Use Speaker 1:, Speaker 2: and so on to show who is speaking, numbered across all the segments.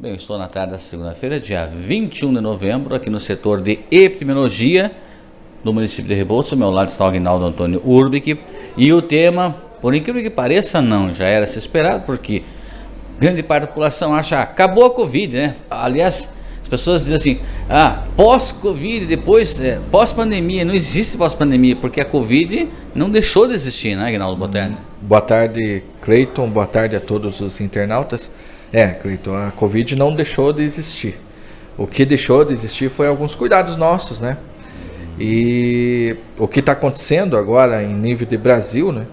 Speaker 1: Bem, eu estou na tarde da segunda-feira, dia 21 de novembro, aqui no setor de epidemiologia do município de Rebouças. Ao meu lado está o Aguinaldo Antônio Urbic. E o tema, por incrível que pareça, não, já era se esperado, porque grande parte da população acha que acabou a Covid, né? Aliás, as pessoas dizem assim, pós-Covid, depois, pós-pandemia. Não existe pós-pandemia, porque a Covid não deixou de existir, né, Aguinaldo? Boa tarde.
Speaker 2: Boa tarde, Cleiton. Boa tarde a todos os internautas. Cleiton, a Covid não deixou de existir. O que deixou de existir foi alguns cuidados nossos, né? E o que está acontecendo agora em nível de Brasil, né?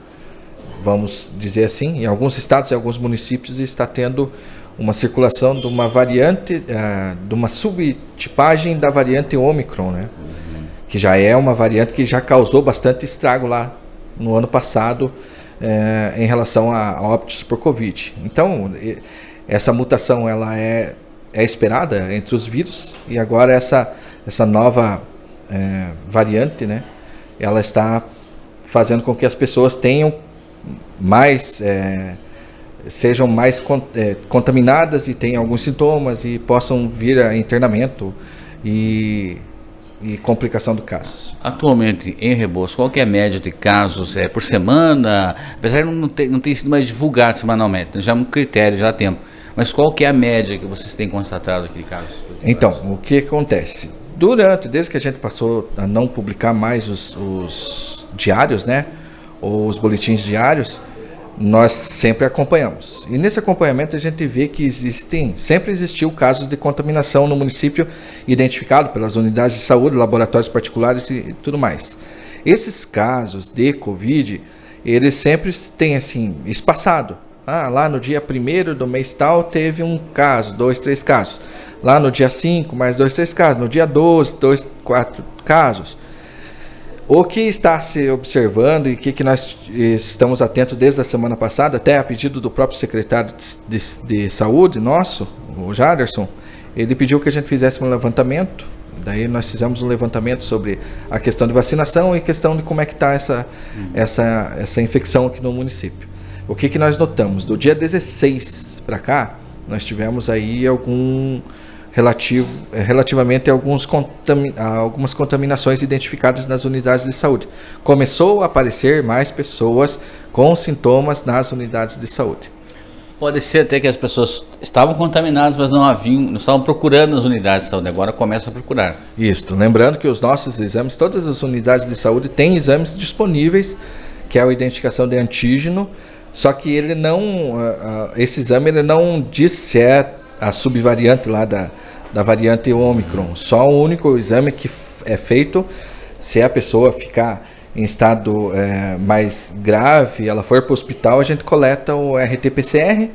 Speaker 2: Vamos dizer assim, em alguns estados e alguns municípios está tendo uma circulação de uma variante, de uma subtipagem da variante Ômicron, né? Que já é uma variante que já causou bastante estrago lá no ano passado em relação a óbitos por Covid. Então, essa mutação ela é esperada entre os vírus, e agora essa nova variante, né, ela está fazendo com que as pessoas tenham mais, sejam mais contaminadas e tenham alguns sintomas e possam vir a internamento e complicação do caso.
Speaker 1: Atualmente em Rebouças, qual que é a média de casos por semana? Apesar de não ter sido mais divulgado semanalmente, já é um critério, já há tempo. Mas qual que é a média que vocês têm constatado aqui de casos?
Speaker 2: Então, o que acontece? Desde que a gente passou a não publicar mais os diários, né, ou os boletins diários, nós sempre acompanhamos. E nesse acompanhamento a gente vê que sempre existiu casos de contaminação no município, identificado pelas unidades de saúde, laboratórios particulares e tudo mais. Esses casos de Covid, eles sempre têm assim, espaçado. Lá no dia 1º do mês tal teve um caso, 2, 3 casos. Lá no dia 5, mais 2, 3 casos. No dia 12, 2, 4 casos. O que está se observando e que nós estamos atentos desde a semana passada, até a pedido do próprio secretário de saúde nosso, o Jaderson, ele pediu que a gente fizesse um levantamento. Daí nós fizemos um levantamento sobre a questão de vacinação e questão de como é que está essa infecção aqui no município. O que nós notamos? Do dia 16 para cá, nós tivemos aí relativamente algumas contaminações identificadas nas unidades de saúde. Começou a aparecer mais pessoas com sintomas nas unidades de saúde.
Speaker 1: Pode ser até que as pessoas estavam contaminadas, mas não estavam procurando as unidades de saúde, agora começam a procurar.
Speaker 2: Isso, lembrando que os nossos exames, todas as unidades de saúde têm exames disponíveis, que é a identificação de antígeno, só que ele esse exame ele não diz se é a subvariante lá da variante Ômicron. Só o único exame que é feito se a pessoa ficar em estado mais grave, ela for para o hospital, a gente coleta o RT-PCR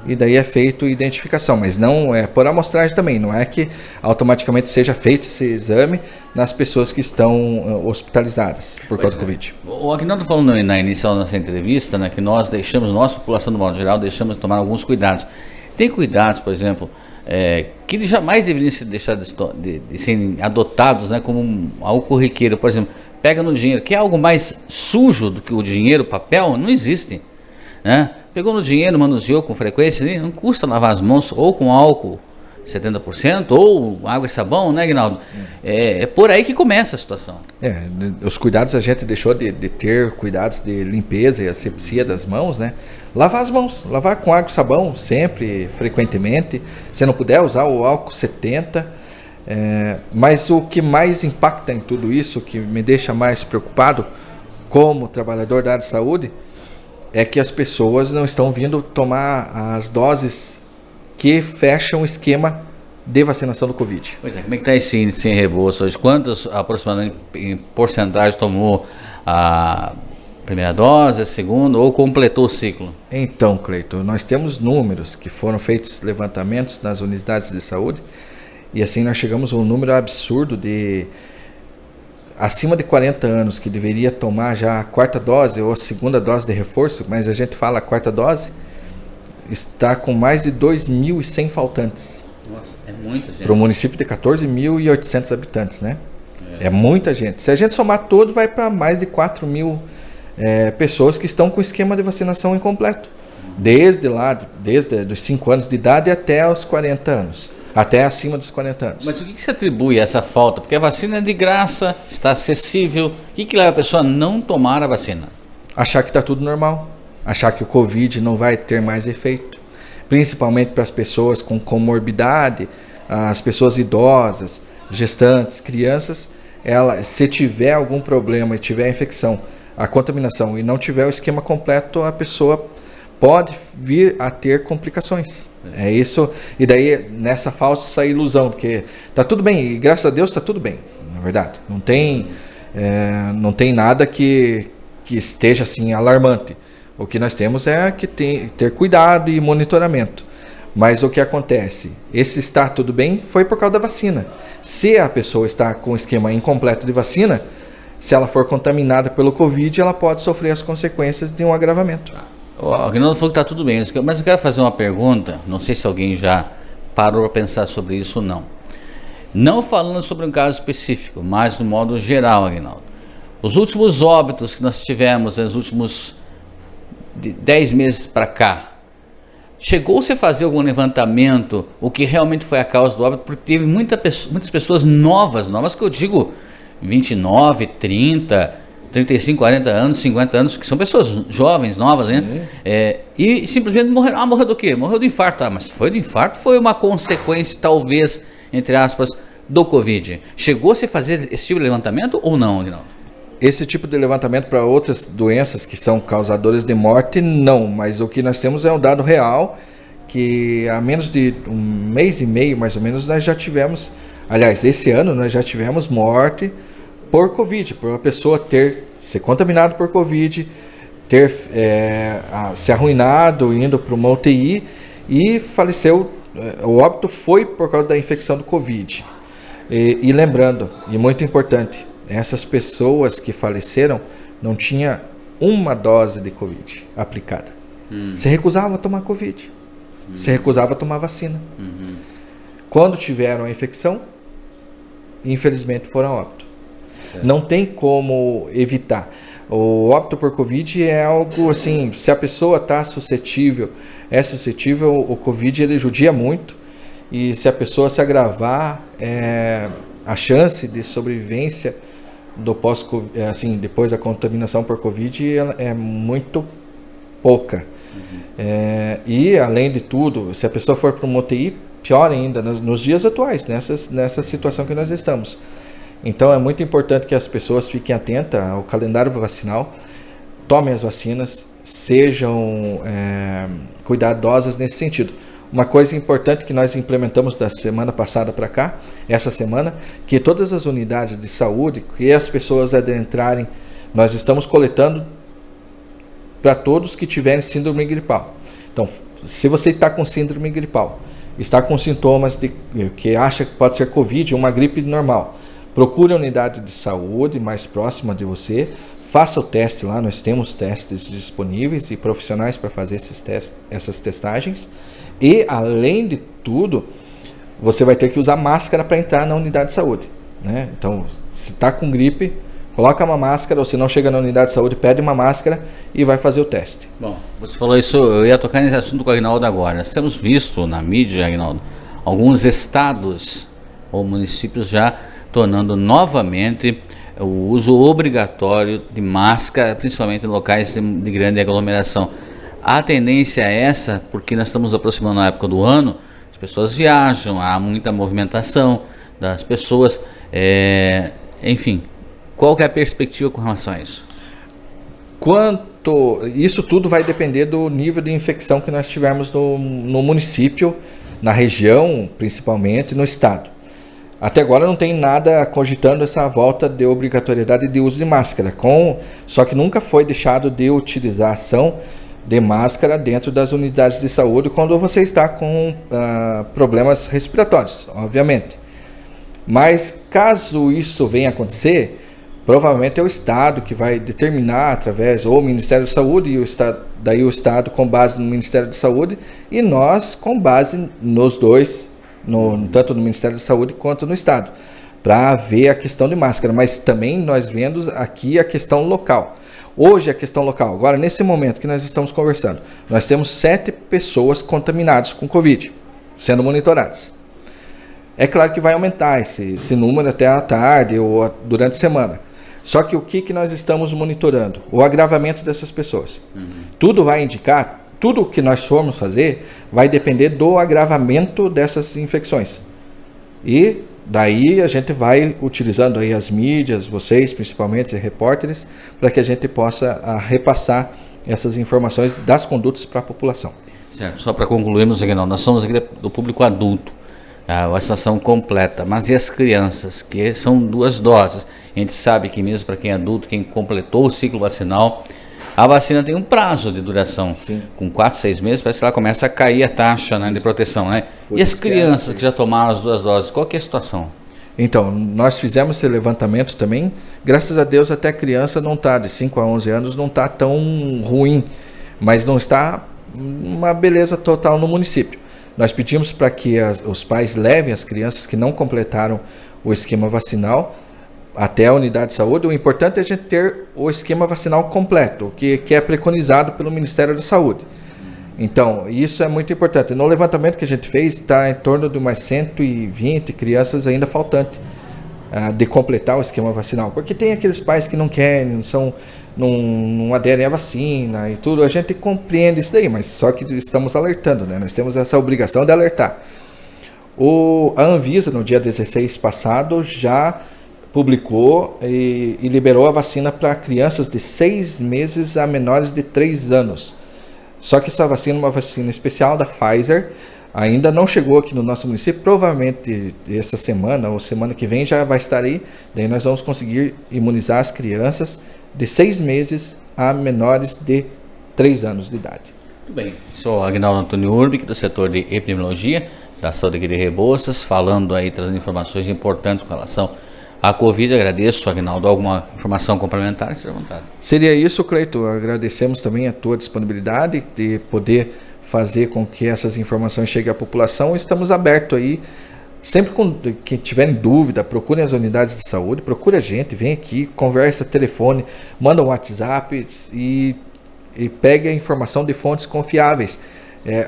Speaker 2: e daí é feito identificação, mas não é por amostragem também, não é que automaticamente seja feito esse exame nas pessoas que estão hospitalizadas por causa do Covid.
Speaker 1: O Aguinaldo falou na inicial da nossa entrevista, né, que nós deixamos, nossa população do modo geral, deixamos de tomar alguns cuidados. Tem cuidados, por exemplo, que eles jamais deveriam ser deixados de serem adotados, né, como algo corriqueiro. Por exemplo, pega no dinheiro, que é algo mais sujo do que o dinheiro, papel, não existe, né? Pegou no dinheiro, manuseou com frequência, não custa lavar as mãos ou com álcool 70% ou água e sabão, né, Aguinaldo? É por aí que começa a situação.
Speaker 2: Os cuidados, a gente deixou de ter cuidados de limpeza e asepsia das mãos, né? Lavar as mãos, lavar com água e sabão sempre, frequentemente. Se não puder, usar o álcool 70%. Mas o que mais impacta em tudo isso, que me deixa mais preocupado como trabalhador da área de saúde, é que as pessoas não estão vindo tomar as doses que fecham o esquema de vacinação do Covid.
Speaker 1: Pois é, como é que está esse índice em Rebouças hoje? Quantos aproximadamente em porcentagem tomou a primeira dose, a segunda, ou completou o ciclo?
Speaker 2: Então, Cleiton, nós temos números que foram feitos levantamentos nas unidades de saúde, e assim nós chegamos a um número absurdo de acima de 40 anos que deveria tomar já a quarta dose ou a segunda dose de reforço, mas a gente fala a quarta dose, está com mais de 2.100 faltantes.
Speaker 1: Nossa, é muita gente.
Speaker 2: Para o município de 14.800 habitantes, né? É muita gente. Se a gente somar todo, vai para mais de 4.000 pessoas que estão com o esquema de vacinação incompleto. desde os 5 anos de idade até os 40 anos, até acima dos 40 anos.
Speaker 1: Mas o que se atribui a essa falta? Porque a vacina é de graça, está acessível. O que leva a pessoa a não tomar a vacina?
Speaker 2: Achar que está tudo normal, achar que o Covid não vai ter mais efeito, principalmente para as pessoas com comorbidade, as pessoas idosas, gestantes, crianças. Se tiver algum problema e tiver infecção, a contaminação e não tiver o esquema completo, a pessoa pode vir a ter complicações. É isso. E daí, nessa falsa ilusão, porque tá tudo bem, e graças a Deus está tudo bem, na verdade. Não tem nada que esteja assim alarmante. O que nós temos é que ter cuidado e monitoramento. Mas o que acontece? Esse está tudo bem foi por causa da vacina. Se a pessoa está com o esquema incompleto de vacina, se ela for contaminada pelo Covid, ela pode sofrer as consequências de um agravamento.
Speaker 1: O Aguinaldo falou que está tudo bem, mas eu quero fazer uma pergunta, não sei se alguém já parou para pensar sobre isso ou não. Não falando sobre um caso específico, mas no modo geral, Aguinaldo. Os últimos óbitos que nós tivemos nos últimos 10 meses para cá, chegou-se a fazer algum levantamento, o que realmente foi a causa do óbito? Porque teve muitas pessoas novas que eu digo 29, 30, 35, 40 anos, 50 anos, que são pessoas jovens, novas, né? E simplesmente morreram. Morreu do quê? Morreu do infarto. Mas foi do infarto? Foi uma consequência, talvez, entre aspas, do Covid. Chegou-se a fazer esse tipo de levantamento ou não, Aguinaldo?
Speaker 2: Esse tipo de levantamento para outras doenças que são causadoras de morte, não. Mas o que nós temos é um dado real, que há menos de um mês e meio, mais ou menos, nós já tivemos, aliás, esse ano nós já tivemos morte por Covid, por uma pessoa ser contaminado por Covid, ter se arruinado, indo para uma UTI e faleceu. O óbito foi por causa da infecção do Covid. E lembrando, e muito importante, essas pessoas que faleceram não tinham uma dose de Covid aplicada. Se recusava a tomar Covid. Se recusava a tomar vacina. Quando tiveram a infecção, infelizmente foram a óbito. Não tem como evitar. O óbito por Covid é algo assim, se a pessoa está suscetível, o Covid ele judia muito. E se a pessoa se agravar, a chance de sobrevivência depois da contaminação por Covid é muito pouca. E além de tudo, se a pessoa for para uma UTI, pior ainda nos dias atuais, nessa situação que nós estamos. Então é muito importante que as pessoas fiquem atentas ao calendário vacinal, tomem as vacinas, sejam cuidadosas nesse sentido. Uma coisa importante que nós implementamos da semana passada para cá, essa semana, que todas as unidades de saúde, que as pessoas adentrarem, nós estamos coletando para todos que tiverem síndrome gripal. Então, se você está com síndrome gripal, está com sintomas que acha que pode ser Covid, uma gripe normal, procure a unidade de saúde mais próxima de você, faça o teste lá, nós temos testes disponíveis e profissionais para fazer essas testagens. E, além de tudo, você vai ter que usar máscara para entrar na unidade de saúde, né? Então, se está com gripe, coloca uma máscara, ou se não chega na unidade de saúde, pede uma máscara e vai fazer o teste. Bom,
Speaker 1: você falou isso, eu ia tocar nesse assunto com o Aguinaldo agora. Nós temos visto na mídia, Aguinaldo, alguns estados ou municípios já tornando novamente o uso obrigatório de máscara, principalmente em locais de grande aglomeração. A tendência é essa, porque nós estamos aproximando a época do ano, as pessoas viajam, há muita movimentação das pessoas, enfim, qual que é a perspectiva com relação a isso?
Speaker 2: Isso tudo vai depender do nível de infecção que nós tivermos no município, na região, principalmente, no estado. Até agora não tem nada cogitando essa volta de obrigatoriedade de uso de máscara, só que nunca foi deixado de utilização de máscara dentro das unidades de saúde quando você está com problemas respiratórios, obviamente. Mas caso isso venha a acontecer, provavelmente é o Estado que vai determinar através ou o Ministério da Saúde e daí o Estado com base no Ministério da Saúde e nós com base nos dois, tanto no Ministério da Saúde quanto no Estado, para ver a questão de máscara. Mas também nós vemos aqui a questão local. Hoje a questão local, agora nesse momento que nós estamos conversando, nós temos 7 pessoas contaminadas com Covid, sendo monitoradas. É claro que vai aumentar esse número até a tarde ou durante a semana. Só que o que nós estamos monitorando? O agravamento dessas pessoas. Tudo vai indicar, tudo o que nós formos fazer vai depender do agravamento dessas infecções. E daí a gente vai utilizando aí as mídias, vocês principalmente, repórteres, para que a gente possa repassar essas informações das condutas para a população.
Speaker 1: Certo, só para concluirmos aqui, nós somos aqui do público adulto, a vacinação completa, mas e as crianças, que são 2 doses? A gente sabe que mesmo para quem é adulto, quem completou o ciclo vacinal, a vacina tem um prazo de duração.
Speaker 2: Sim.
Speaker 1: Com 4, 6 meses, parece que ela começa a cair a taxa, né, de proteção, né? E as crianças que já tomaram as 2 doses, qual que é a situação?
Speaker 2: Então, nós fizemos esse levantamento também. Graças a Deus, até a criança não está, de 5 a 11 anos, não está tão ruim, mas não está uma beleza total no município. Nós pedimos para que os pais levem as crianças que não completaram o esquema vacinal até a unidade de saúde. O importante é a gente ter o esquema vacinal completo, o que é preconizado pelo Ministério da Saúde. Então, isso é muito importante. No levantamento que a gente fez, está em torno de umas 120 crianças ainda faltantes de completar o esquema vacinal. Porque tem aqueles pais que não querem, não aderem à vacina e tudo. A gente compreende isso daí, mas só que estamos alertando, né? Nós temos essa obrigação de alertar. A Anvisa, no dia 16 passado, já publicou e liberou a vacina para crianças de 6 meses a menores de 3 anos. Só que essa vacina é uma vacina especial da Pfizer, ainda não chegou aqui no nosso município, provavelmente essa semana ou semana que vem já vai estar aí, daí nós vamos conseguir imunizar as crianças de 6 meses a menores de 3 anos de idade.
Speaker 1: Muito bem, sou Agnaldo Antônio Urbic, do setor de epidemiologia da saúde aqui de Rebouças, falando aí, trazendo informações importantes com relação à Covid. Agradeço, Agnaldo. Alguma informação complementar? Seja à vontade.
Speaker 2: Seria isso, Cleiton. Agradecemos também a tua disponibilidade de poder fazer com que essas informações cheguem à população. Estamos abertos aí. Sempre que tiverem dúvida, procurem as unidades de saúde, procure a gente, vem aqui, conversa, telefone, manda um WhatsApp e pegue a informação de fontes confiáveis.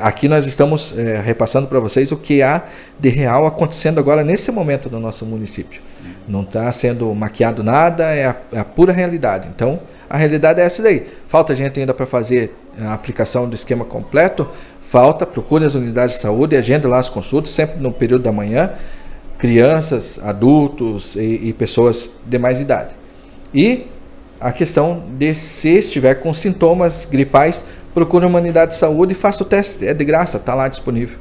Speaker 2: Aqui nós estamos repassando para vocês o que há de real acontecendo agora nesse momento no nosso município. Não está sendo maquiado nada, é a pura realidade. Então, a realidade é essa daí. Falta gente ainda para fazer a aplicação do esquema completo, procure as unidades de saúde, agenda lá as consultas, sempre no período da manhã, crianças, adultos e pessoas de mais idade. E a questão de se estiver com sintomas gripais, procure uma unidade de saúde e faça o teste, é de graça, está lá disponível.